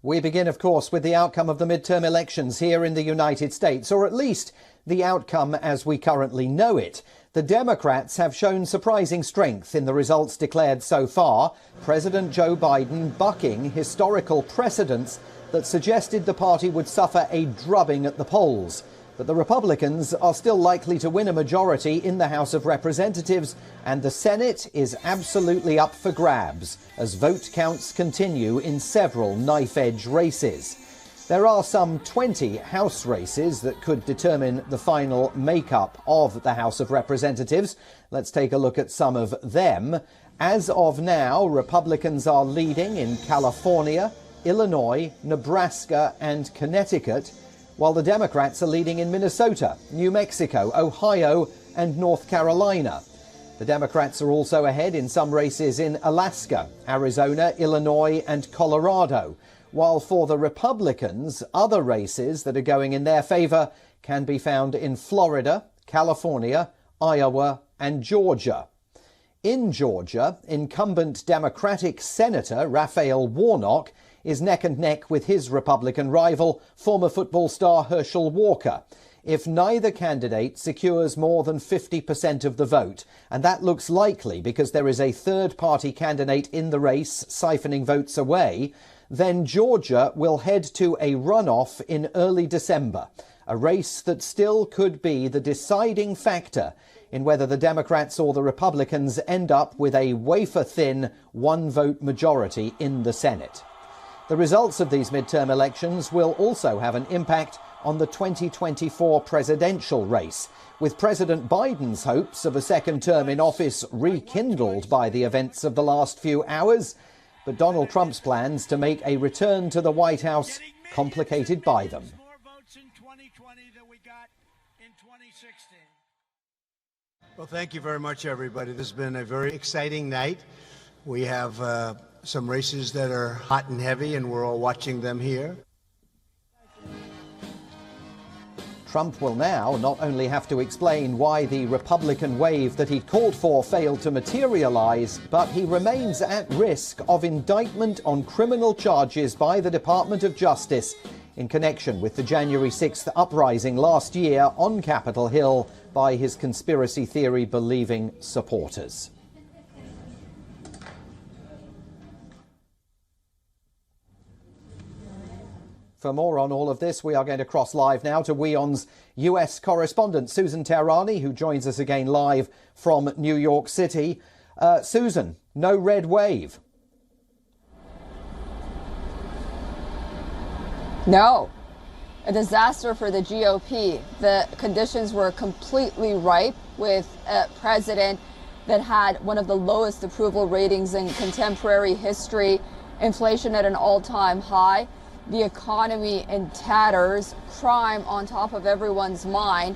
We begin, of course, with the outcome of the midterm elections here in the United States, or at least the outcome as we currently know it. The Democrats have shown surprising strength in the results declared so far, President Joe Biden bucking historical precedents that suggested the party would suffer a drubbing at the polls. But the Republicans are still likely to win a majority in the House of Representatives, and the Senate is absolutely up for grabs as vote counts continue in several knife-edge races. There are some 20 House races that could determine the final makeup of the House of Representatives. Let's take a look at some of them. As of now, Republicans are leading in California, Illinois, Nebraska and Connecticut, while the Democrats are leading in Minnesota, New Mexico, Ohio and North Carolina. The Democrats are also ahead in some races in Alaska, Arizona, Illinois and Colorado, while for the Republicans, other races that are going in their favor can be found in Florida, California, Iowa and Georgia. In Georgia, incumbent Democratic Senator Raphael Warnock is neck and neck with his Republican rival, former football star Herschel Walker, if neither candidate secures more than 50% of the vote. And that looks likely because there is a third-party candidate in the race siphoning votes away. Then Georgia will head to a runoff in early December, a race that still could be the deciding factor in whether the Democrats or the Republicans end up with a wafer-thin one-vote majority in the Senate. The results of these midterm elections will also have an impact on the 2024 presidential race, with President Biden's hopes of a second term in office rekindled by the events of the last few hours, but Donald Trump's plans to make a return to the White House complicated by them. Well, thank you very much, everybody. This has been a very exciting night. We have some races that are hot and heavy, and we're all watching them here. Trump will now not only have to explain why the Republican wave that he'd called for failed to materialize, but he remains at risk of indictment on criminal charges by the Department of Justice in connection with the January 6th uprising last year on Capitol Hill by his conspiracy theory-believing supporters. For more on all of this, we are going to cross live now to WION's US correspondent, Susan Tehrani, who joins us again live from New York City. Susan, no red wave. No. A disaster for the GOP. The conditions were completely ripe with a president that had one of the lowest approval ratings in contemporary history, inflation at an all-time high, the economy in tatters, crime on top of everyone's mind.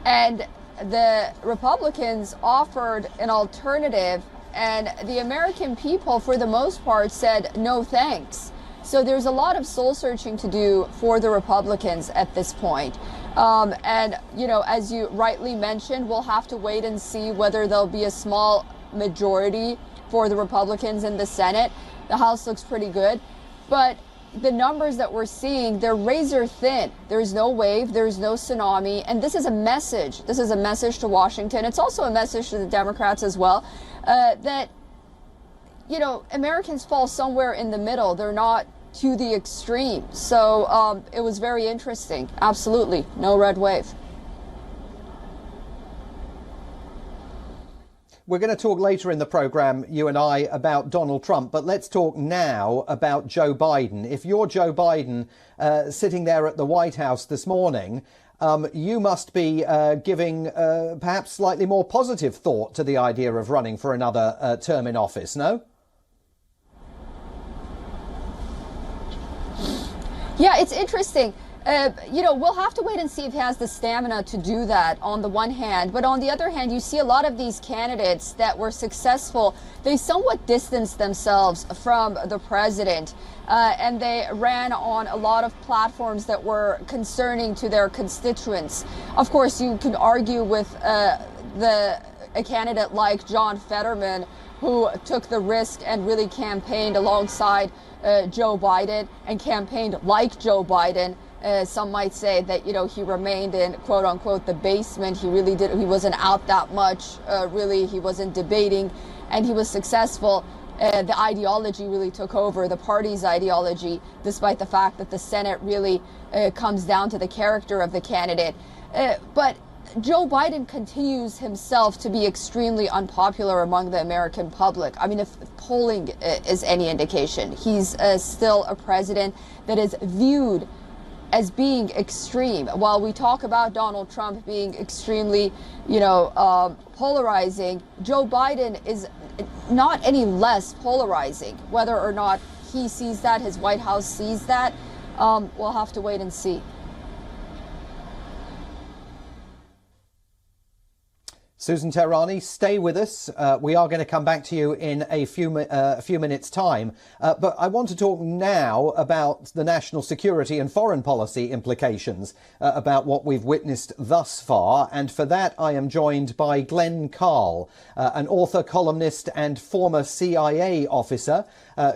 And the Republicans offered an alternative, and the American people, for the most part, said no thanks. So there's a lot of soul searching to do for the Republicans at this point. And, you know, as you rightly mentioned, we'll have to wait and see whether there'll be a small majority for the Republicans in the Senate. The House looks pretty good. But the numbers that we're seeing, they're razor thin. There's no wave, there's no tsunami, and this is a message. This is a message to Washington. It's also a message to the Democrats as well, that, you know, Americans fall somewhere in the middle. They're not to the extreme. So it was very interesting. Absolutely, no red wave. We're going to talk later in the programme, you and I, about Donald Trump, but let's talk now about Joe Biden. If you're Joe Biden sitting there at the White House this morning, you must be giving perhaps slightly more positive thought to the idea of running for another term in office, no? Yeah, it's interesting. You know, we'll have to wait and see if he has the stamina to do that on the one hand. But on the other hand, you see a lot of these candidates that were successful, they somewhat distanced themselves from the president. And they ran on a lot of platforms that were concerning to their constituents. Of course, you could argue with a candidate like John Fetterman, who took the risk and really campaigned alongside Joe Biden and campaigned like Joe Biden. Some might say that, he remained in, quote unquote, the basement. He wasn't out that much. Really, he wasn't debating, and he was successful. The ideology really took over, the party's ideology, despite the fact that the Senate really comes down to the character of the candidate. But Joe Biden continues himself to be extremely unpopular among the American public. I mean, if polling is any indication, he's still a president that is viewed as being extreme. While we talk about Donald Trump being extremely, polarizing, Joe Biden is not any less polarizing. Whether or not he sees that, his White House sees that, we'll have to wait and see. Susan Tehrani, stay with us. We are going to come back to you in a few minutes' time. But I want to talk now about the national security and foreign policy implications about what we've witnessed thus far. And for that, I am joined by Glenn Carl, an author, columnist and former CIA officer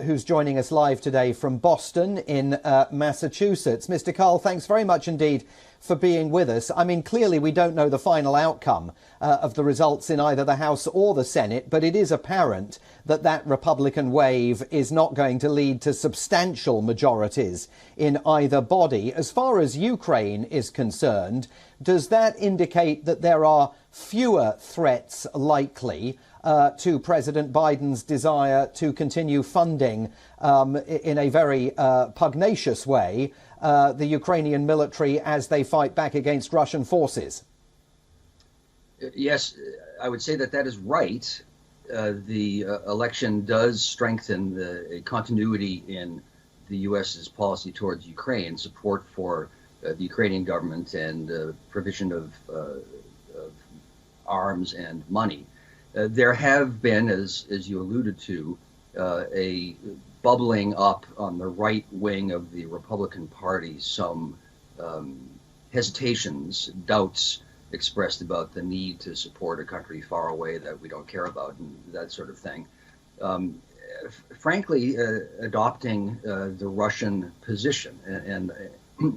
who's joining us live today from Boston in Massachusetts. Mr. Carl, thanks very much indeed for being with us. I mean, clearly we don't know the final outcome of the results in either the House or the Senate, but it is apparent that that Republican wave is not going to lead to substantial majorities in either body. As far as Ukraine is concerned, does that indicate that there are fewer threats likely to President Biden's desire to continue funding in a very pugnacious way the Ukrainian military as they fight back against Russian forces? Yes, I would say that is right. The election does strengthen the continuity in the U.S.'s policy towards Ukraine, support for the Ukrainian government and provision of arms and money. There have been, as you alluded to, a bubbling up on the right wing of the Republican Party, some hesitations, doubts expressed about the need to support a country far away that we don't care about and that sort of thing. Frankly, adopting the Russian position. And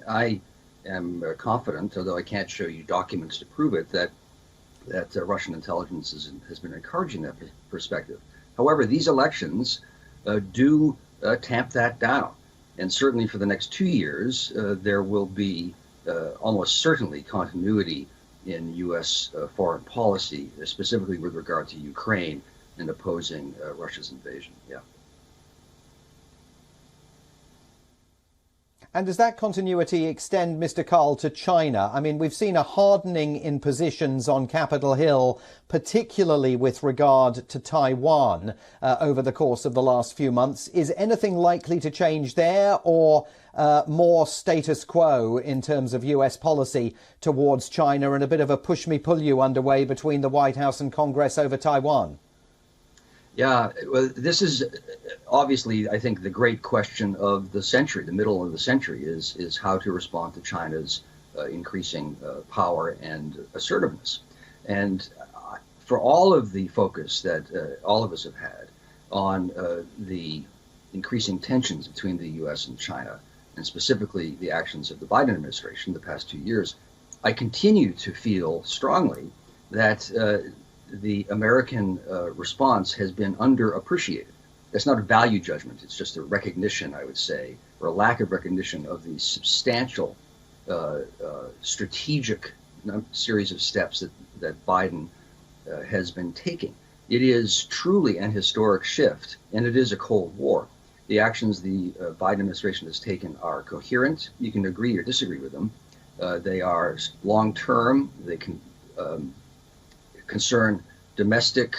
I am confident, although I can't show you documents to prove it, that Russian intelligence has been encouraging that perspective. However, these elections do tamp that down. And certainly for the next 2 years, there will be almost certainly continuity in U.S. Foreign policy, specifically with regard to Ukraine and opposing Russia's invasion. Yeah. And does that continuity extend, Mr. Carl, to China? I mean, we've seen a hardening in positions on Capitol Hill, particularly with regard to Taiwan over the course of the last few months. Is anything likely to change there, or more status quo in terms of US policy towards China and a bit of a push-me-pull-you underway between the White House and Congress over Taiwan? Yeah, well, this is obviously, I think, the great question of the century, the middle of the century, is how to respond to China's increasing power and assertiveness. And for all of the focus that all of us have had on the increasing tensions between the U.S. and China, and specifically the actions of the Biden administration the past 2 years, I continue to feel strongly that the American response has been underappreciated. That's not a value judgment. It's just a recognition, I would say, or a lack of recognition of the substantial strategic series of steps that Biden has been taking. It is truly an historic shift, and it is a Cold War. The actions the Biden administration has taken are coherent. You can agree or disagree with them. They are long-term. They can concern domestic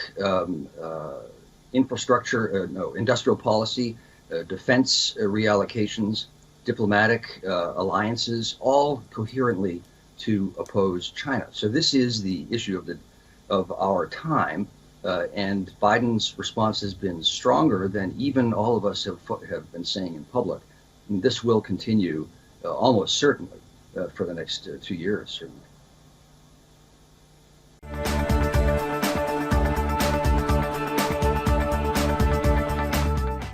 infrastructure, industrial policy, defense reallocations, diplomatic alliances, all coherently to oppose China. So this is the issue of our time, and Biden's response has been stronger than even all of us have been saying in public. And this will continue almost certainly for the next 2 years, certainly.